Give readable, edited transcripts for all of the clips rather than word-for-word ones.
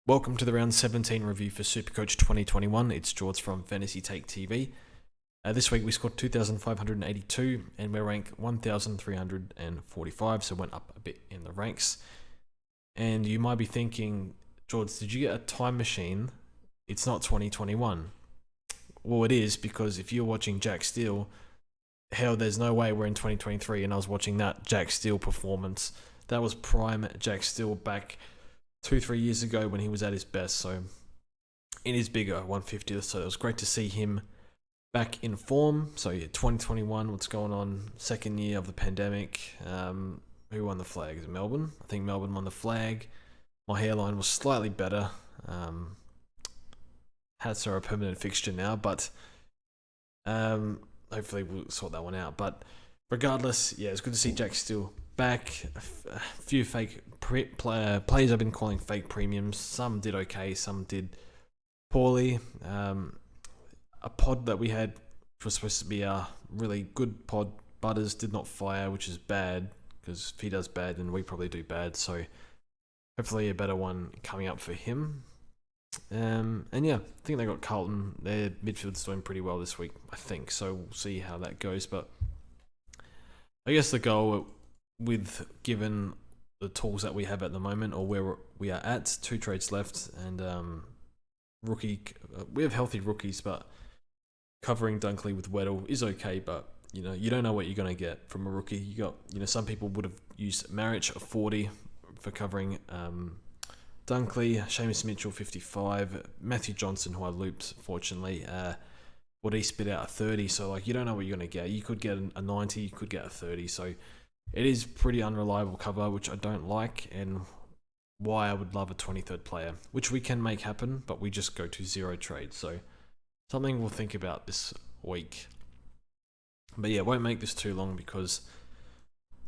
Welcome to the round 17 review for Supercoach 2021. It's George from Fantasy Take TV. This week we scored 2,582 and we're ranked 1,345, so went up a bit in the ranks. And you might be thinking, George, did you get a time machine? It's not 2021. Well, it is, because if you're watching Jack Steele, hell, there's no way we're in 2023 and I was watching that Jack Steele performance. That was prime Jack Steele back 2-3 years ago when he was at his best, so in his bigger 150, so it was great to see him back in form. So yeah, 2021, what's going on? Second year of the pandemic. Who won the flag? Is it Melbourne? I think Melbourne won the flag. My hairline was slightly better. Hats are a permanent fixture now, but hopefully we'll sort that one out. But regardless, yeah, it's good to see Jack Steele back. A few fake players I've been calling fake premiums. Some did okay, some did poorly. A pod that we had was supposed to be a really good pod. Butters did not fire, which is bad, because if he does bad, then we probably do bad. So hopefully a better one coming up for him. And yeah, I think they got Carlton. Their midfield's doing pretty well this week, I think. So we'll see how that goes. But I guess the goal, with given the tools that we have at the moment, or where we are at, 2 trades left, and we have healthy rookies, but covering Dunkley with Weddle is okay, but you don't know what you're going to get from a rookie. You got, some people would have used Marich at 40 for covering Dunkley, Seamus Mitchell 55, Matthew Johnson, who I looped fortunately, what he spit out a 30, so you don't know what you're going to get. You could get a 90, you could get a 30, so it is pretty unreliable cover, which I don't like, and why I would love a 23rd player, which we can make happen, but we just go to 0 trades. So something we'll think about this week. But yeah, won't make this too long because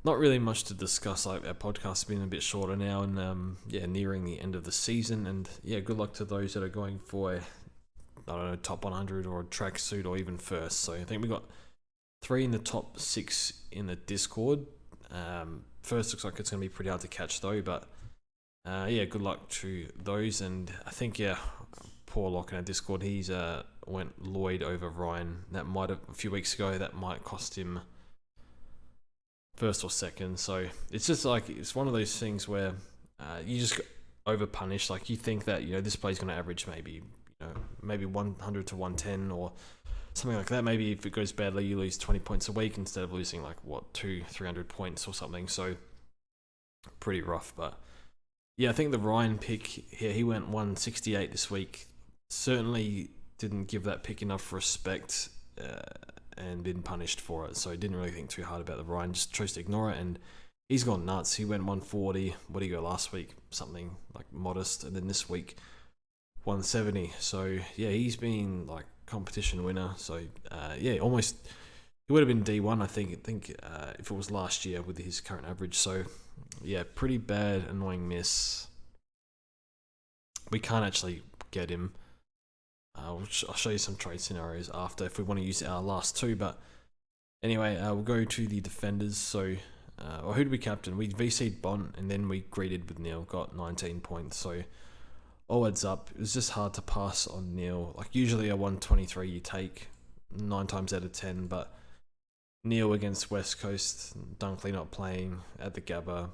not really much to discuss. Our podcast has been a bit shorter now, and nearing the end of the season. And yeah, good luck to those that are going for top 100 or a tracksuit or even first. So I think we got 3 in the top 6 in the Discord. First looks like it's going to be pretty hard to catch though, but good luck to those. And I think poor Lock in our Discord, he's went Lloyd over Ryan. That might have, a few weeks ago, that might cost him first or second. So it's just it's one of those things where you just over punish. You think that this play's going to average maybe 100 to 110 or something like that. Maybe if it goes badly, you lose 20 points a week instead of losing 200-300 points or something. So pretty rough. But yeah, I think the Ryan pick here, he went 168 this week. Certainly didn't give that pick enough respect and been punished for it. So didn't really think too hard about the Ryan. Just chose to ignore it, and he's gone nuts. He went 140. What did he go last week? Something modest, and then this week 170. So yeah, he's been competition winner. So almost he would have been D1, I think if it was last year with his current average. So yeah, pretty bad, annoying miss. We can't actually get him. I'll show you some trade scenarios after if we want to use our last 2. But anyway, we'll go to the defenders. So who did we captain? We VC'd Bont, and then we greeted with Neil, got 19 points. So all adds up. It was just hard to pass on Neil. Usually a 123 you take 9 times out of 10, but Neil against West Coast, Dunkley not playing at the Gabba,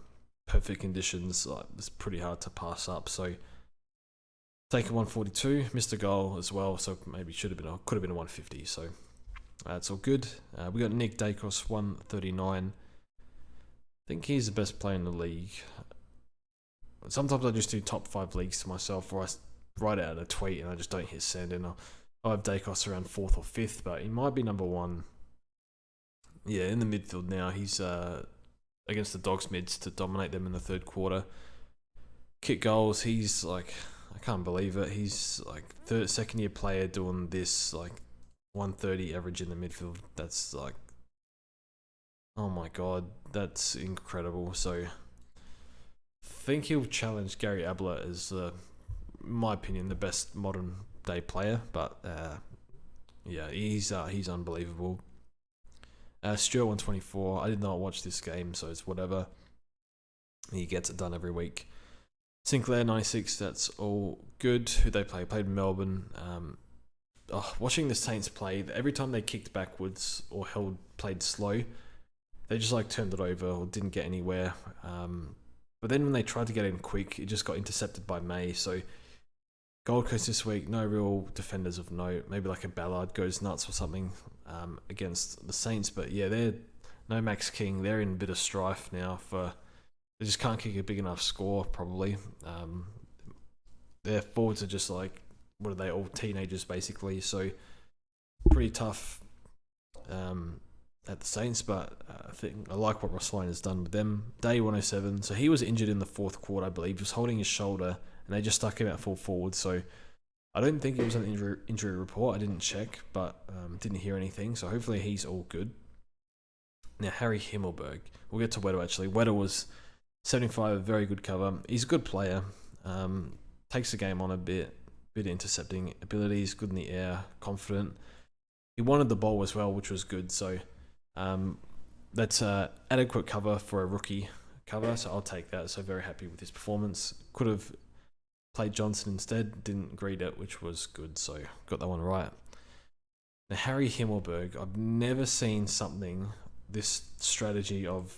perfect conditions, it's pretty hard to pass up. So take a 142, missed a goal as well, so maybe could have been a 150. So it's all good. We got Nick Dacos 139. I think he's the best player in the league. Sometimes I just do top 5 leagues to myself, or I write out a tweet and I just don't hit send, and I'll have Dacos around 4th or 5th, but he might be number 1. Yeah, in the midfield now. He's against the Dogs mids to dominate them in the 3rd quarter. Kick goals, he's I can't believe it. He's second year player doing this 130 average in the midfield. That's oh my god, that's incredible. So I think he'll challenge Gary Ablett as, in my opinion, the best modern day player. But yeah, he's unbelievable. Stuart 124. I did not watch this game, so it's whatever. He gets it done every week. Sinclair 96, that's all good. Who they play? Played Melbourne. Watching the Saints play, every time they kicked backwards or played slow, they just like turned it over or didn't get anywhere. But then when they tried to get in quick, it just got intercepted by May. So Gold Coast this week, no real defenders of note. Maybe like a Ballard goes nuts or something against the Saints. But yeah, they're no Max King. They're in a bit of strife now they just can't kick a big enough score, probably. Their forwards are just like, what are they, all teenagers, basically. So, pretty tough at the Saints, but I like what Ross Lyon has done with them. Day 107, so he was injured in the fourth quarter, I believe. He was holding his shoulder, and they just stuck him out full forward. So, I don't think it was an injury report. I didn't check, but didn't hear anything. So, hopefully he's all good. Now, Harry Himmelberg. We'll get to Weddle, actually. Weddle was 75, a very good cover. He's a good player. Takes the game on a bit of intercepting abilities, good in the air, confident. He wanted the ball as well, which was good. So that's adequate cover for a rookie cover. So I'll take that. So very happy with his performance. Could have played Johnson instead. Didn't greet it, which was good. So got that one right. Now Harry Himmelberg. I've never seen this strategy of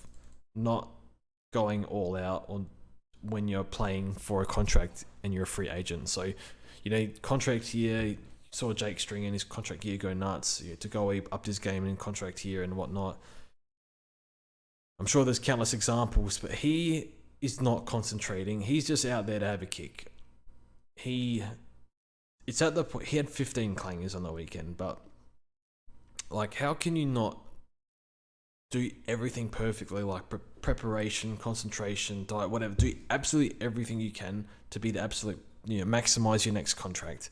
not going all out on when you're playing for a contract and you're a free agent. So, contract year, you saw Jake String in his contract year go nuts. To go up his game in contract year and whatnot. I'm sure there's countless examples, but he is not concentrating. He's just out there to have a kick. It's at the point, he had 15 clangers on the weekend, but like, how can you not do everything perfectly, like preparation, concentration, diet, whatever. Do absolutely everything you can to be the absolute, maximize your next contract.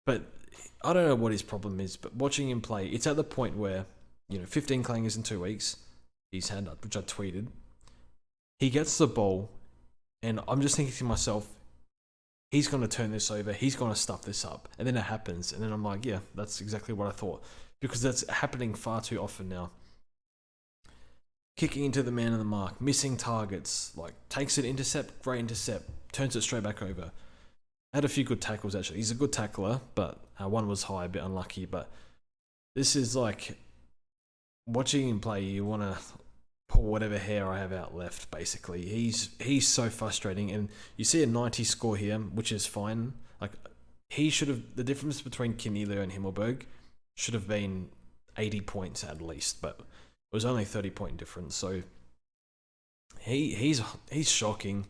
But I don't know what his problem is, but watching him play, it's at the point where, 15 clangers in 2 weeks, he's had, which I tweeted. He gets the ball, and I'm just thinking to myself, he's going to turn this over, he's going to stuff this up. And then it happens, and then I'm like, yeah, that's exactly what I thought. Because that's happening far too often now. Kicking into the man of the mark, missing targets, like takes an intercept, great intercept, turns it straight back over. Had a few good tackles actually. He's a good tackler, but one was high, a bit unlucky. But this is like watching him play. You want to pull whatever hair I have out left. Basically, he's so frustrating. And you see a 90 score here, which is fine. Like he should have. The difference between Kinnear and Himmelberg should have been 80 points at least, but it was only a 30-point difference, so he's shocking.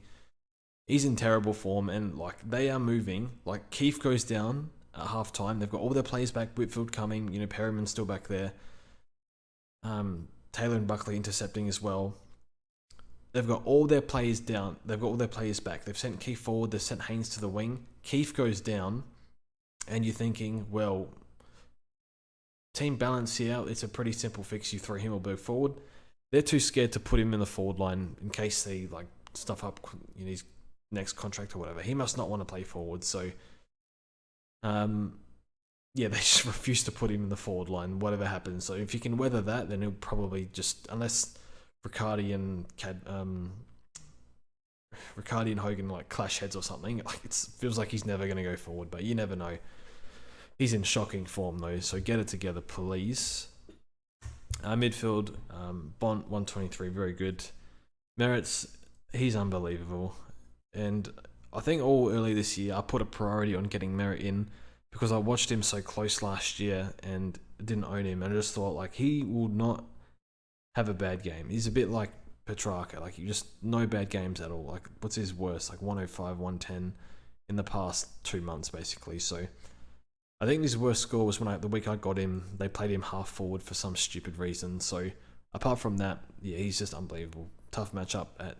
He's in terrible form, and like they are moving. Like Keith goes down at halftime. They've got all their players back. Whitfield coming. Perriman's still back there. Taylor and Buckley intercepting as well. They've got all their players down. They've got all their players back. They've sent Keith forward. They've sent Haynes to the wing. Keith goes down, and you're thinking, well, team balance here, it's a pretty simple fix. You throw Himmelberg forward. They're too scared to put him in the forward line in case they like stuff up his next contract or whatever. He must not want to play forward. So, they just refuse to put him in the forward line, whatever happens. So if you can weather that, then he'll probably just, unless Riccardi and Hogan like clash heads or something, like it feels like he's never going to go forward, but you never know. He's in shocking form though, so get it together, please. Midfield, Bont 123, very good. Merritt's, he's unbelievable. And I think all early this year, I put a priority on getting Merritt in because I watched him so close last year and didn't own him. And I just thought, like, he will not have a bad game. He's a bit like Petrarca, like, just no bad games at all. Like, what's his worst? Like 105, 110 in the past 2 months, basically. So I think his worst score was the week I got him, they played him half forward for some stupid reason. So apart from that, yeah, he's just unbelievable. Tough matchup at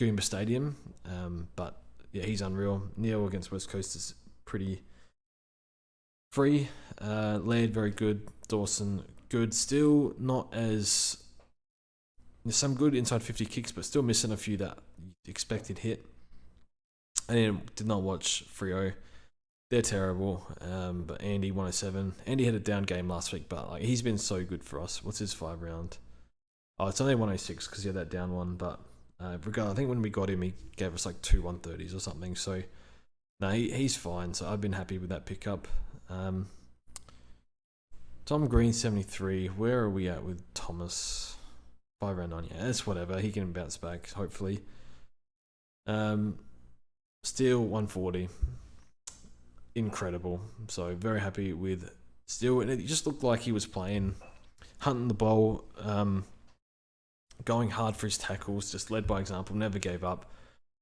Goomba Stadium, but yeah, he's unreal. Neil against West Coast is pretty free. Laird, very good. Dawson, good. Still not as... There's some good inside 50 kicks, but still missing a few that expected hit. I did not watch Freo. They're terrible, but Andy 107. Andy had a down game last week, but like he's been so good for us. What's his 5 round? Oh, it's only 106 because he had that down one, but Regardless, I think when we got him, he gave us like 2 130s or something. So no, he's fine. So I've been happy with that pickup. Tom Green 73. Where are we at with Thomas? 5 round 9. Yeah, that's whatever. He can bounce back hopefully. Steele 140. Incredible. So very happy with Steele, and it just looked like he was playing, hunting the ball, going hard for his tackles, just led by example, never gave up.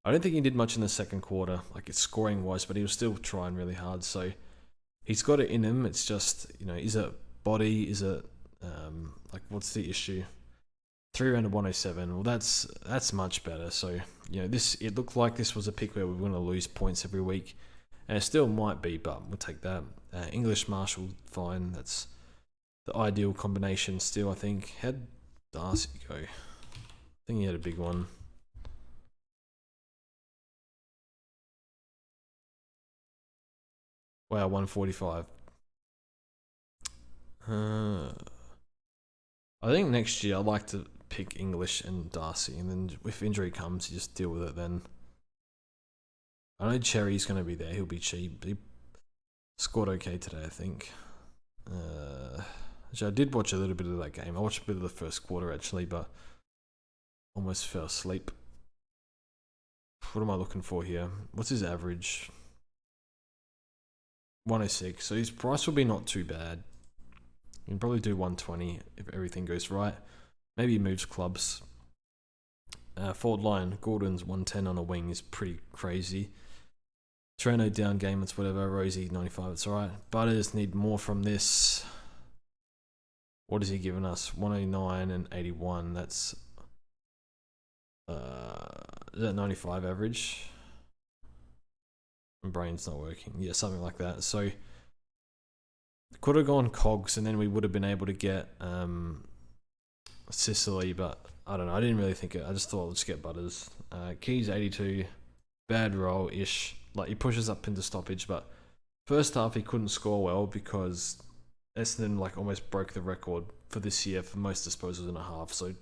I don't think he did much in the second quarter, like it's scoring wise, but he was still trying really hard. So he's got it in him. It's just, is it body? Is it like what's the issue? 3 round of 107. Well, that's much better. So it looked like this was a pick where we were going to lose points every week, and it still might be, but we'll take that. English Marshall, fine. That's the ideal combination still, I think. How'd Darcy go? I think he had a big one. Wow, 145. I think next year I'd like to pick English and Darcy, and then if injury comes, you just deal with it then. I know Cherry's going to be there. He'll be cheap. He scored okay today, I think. Actually, I did watch a little bit of that game. I watched a bit of the first quarter, actually, but almost fell asleep. What am I looking for here? What's his average? 106. So his price will be not too bad. You can probably do 120 if everything goes right. Maybe he moves clubs. Forward line, Gordon's 110 on a wing is pretty crazy. Toronto down game, it's whatever. Rosie 95, it's alright. Butters need more from this. What has he given us? 109 and 81. That's is that 95 average? My brain's not working. Yeah, something like that. So could have gone Cogs, and then we would have been able to get Sicily, but I don't know. I didn't really think it. I just thought let's get Butters. Keys 82, bad roll ish. Like he pushes up into stoppage, but first half he couldn't score well because Essendon like almost broke the record for this year for most disposals in a half. So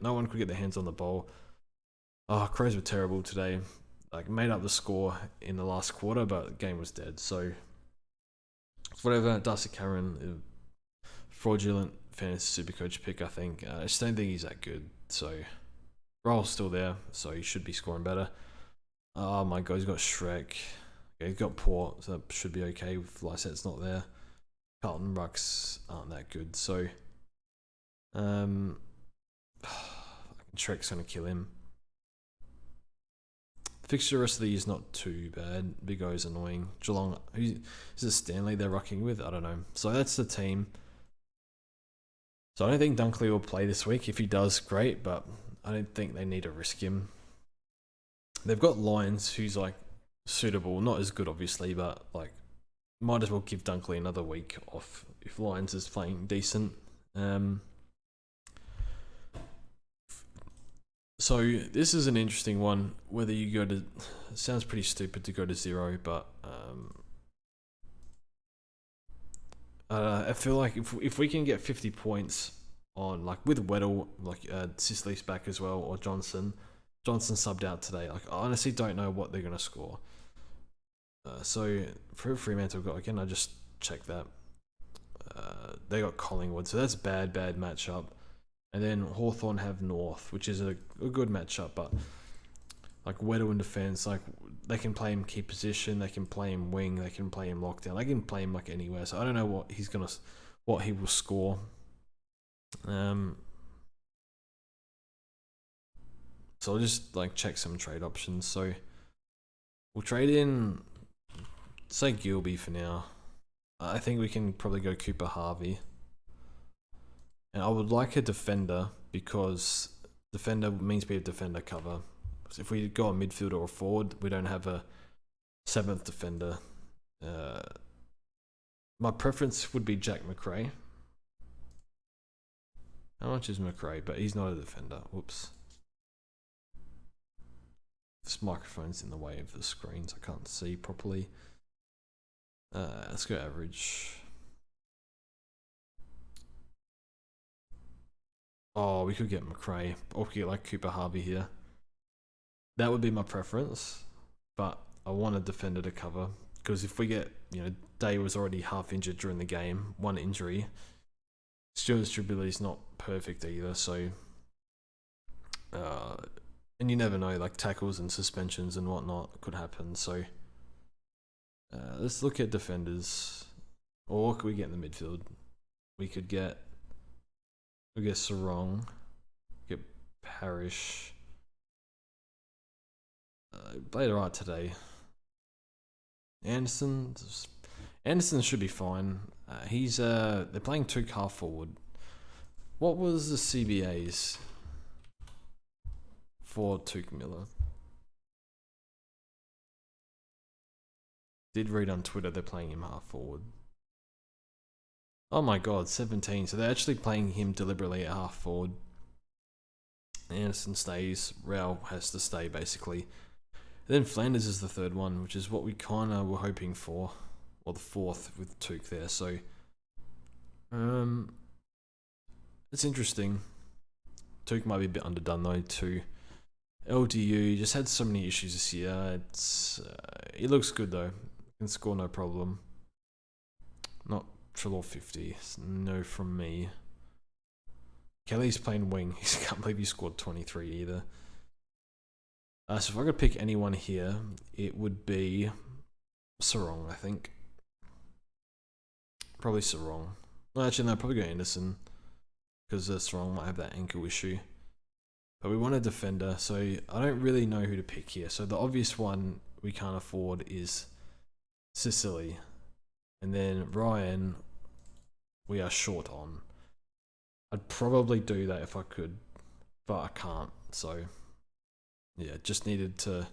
no one could get their hands on the ball. Oh, Crows were terrible today. Like made up the score in the last quarter, but the game was dead. So whatever. Darcy Cameron, fraudulent fantasy Supercoach pick, I think. I just don't think he's that good. So Roll's still there, so he should be scoring better. Oh my god, he's got Shrek. Okay, he's got Port, so that should be okay with Lyset's not there. Carlton Rucks aren't that good, so Shrek's gonna kill him. Fixture the rest of the year's not too bad. Big O's annoying. Geelong, is it Stanley they're rocking with? I don't know. So that's the team. So I don't think Dunkley will play this week. If he does, great, but I don't think they need to risk him. They've got Lyons, who's like suitable, not as good obviously, but like might as well give Dunkley another week off if Lyons is playing decent. So this is an interesting one. Whether you go to, it sounds pretty stupid to go to 0, but I feel like if we can get 50 points on like with Weddle, like Sicily's back as well, or Johnson subbed out today. Like I honestly don't know what they're gonna score. So for Fremantle got again, I just checked that. They got Collingwood, so that's bad matchup. And then Hawthorn have North, which is a good matchup, but like Weddle in defence, like they can play him key position, they can play him wing, they can play him lockdown, they can play him like anywhere. So I don't know what he will score. So I'll just like check some trade options. So we'll trade in, say Gilby for now. I think we can probably go Cooper Harvey. And I would like a defender because defender means we have defender cover. So if we go a midfielder or forward, we don't have a 7th defender. My preference would be Jack McRae. How much is McRae? But he's not a defender. Whoops. This microphone's in the way of the screens. I can't see properly. Let's go average. Oh, we could get McRae. Or we could get like Cooper Harvey here. That would be my preference, but I want a defender to cover, because if we get, Day was already half injured during the game, one injury. Stewart's durability is not perfect either, so and you never know, like tackles and suspensions and whatnot could happen. So let's look at defenders, or what could we get in the midfield? We get Sarong, get Parrish. Played alright today. Anderson should be fine. They're playing 2 half forward. What was the CBAs for Tuke Miller? Did read on Twitter they're playing him half forward. Oh my god, 17. So they're actually playing him deliberately at half forward. Anderson stays. Rao has to stay basically. And then Flanders is the third one, which is what we kind of were hoping for. Or the fourth with Tuke there. So it's interesting. Tuke might be a bit underdone though too. LDU just had so many issues this year. He looks good though. Can score no problem. Not Trelaw 50. No from me. Kelly's playing wing. I can't believe he scored 23 either. So if I could pick anyone here, it would be Sarong, I think. Probably Sarong. Well, actually, no, I'd probably go Anderson, because Sarong might have that ankle issue. But we want a defender, so I don't really know who to pick here. So the obvious one we can't afford is Sicily. And then Ryan, we are short on. I'd probably do that if I could, but I can't. So yeah, just needed to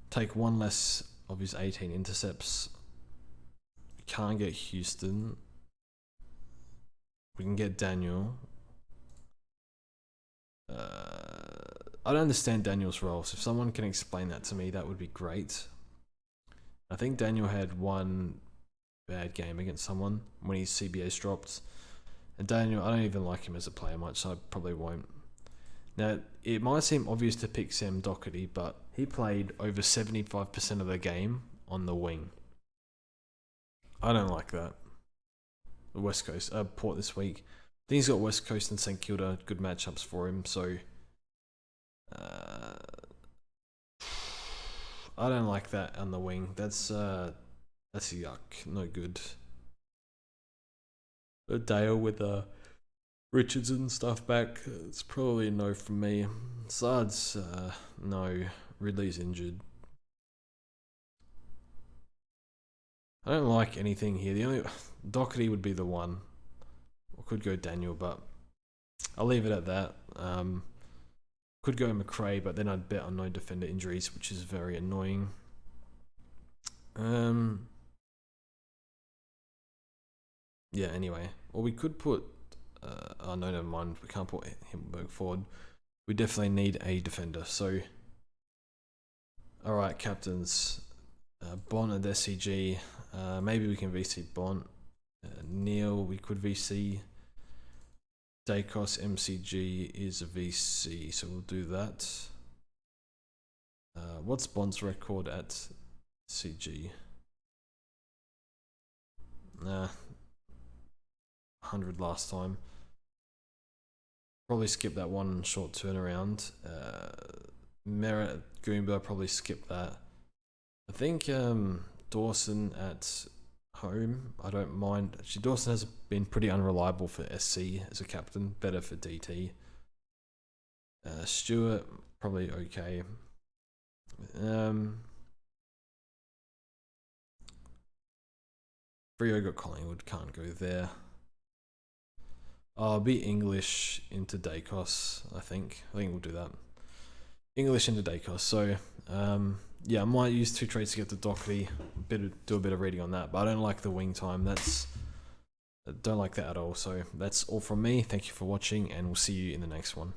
take one less of his 18 intercepts. We can't get Houston. We can get Daniel. I don't understand Daniel's role, so if someone can explain that to me, that would be great. I think Daniel had one bad game against someone when his CBA's dropped. And Daniel, I don't even like him as a player much, so I probably won't. Now, it might seem obvious to pick Sam Doherty, but he played over 75% of the game on the wing. I don't like that. The West Coast, Port this week. I think he's got West Coast and St Kilda, good matchups for him, so I don't like that on the wing. That's yuck, no good. Dale with Richards and stuff back, it's probably a no from me. Sard's no. Ridley's injured. I don't like anything here. The only Doherty would be the one. Or could go Daniel, but I'll leave it at that. Could go McRae, but then I'd bet on no defender injuries, which is very annoying. Yeah, anyway. Or we could put oh no, never mind. We can't put Himmelberg forward. We definitely need a defender. So alright, captains. Bont and SCG. Maybe we can VC Bont. Neil, we could VC. Dacos MCG is a VC, so we'll do that. What's Bont's record at CG? 100 last time. Probably skip that one short turnaround. Merritt, Goomba, probably skip that. I think Dawson at home, I don't mind. Actually, Dawson has been pretty unreliable for SC as a captain, better for DT. Stewart, probably okay. Brio got Collingwood, can't go there. I'll be English into Dacos, I think. We'll do that. English into Dacos. So, yeah, I might use 2 trades to get to Doherty. Do a bit of reading on that, but I don't like the wing time. I don't like that at all. So that's all from me. Thank you for watching, and we'll see you in the next one.